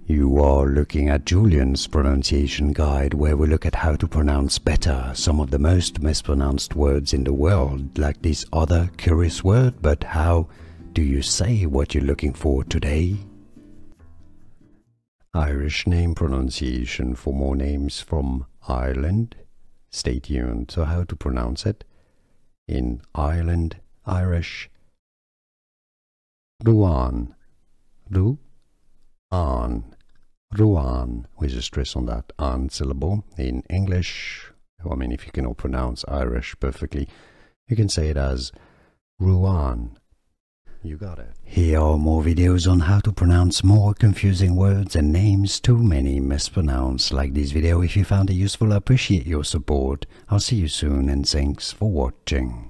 You are looking at Julian's pronunciation guide, where we look at how to pronounce better some of the most mispronounced words in the world, like this other curious word. But how do you say what you're looking for today? Irish name pronunciation for more names from Ireland. Stay tuned. So how to pronounce it? In Ireland, Irish, Ruadhan, Ruadhan, Ruadhan, with a stress on that an syllable. In English, I mean, if you cannot pronounce Irish perfectly, you can say it as Ruadhan. You got it. Here are more videos on how to pronounce more confusing words and names too many mispronounced. Like this video if you found it useful. I appreciate your support. I'll see you soon and thanks for watching.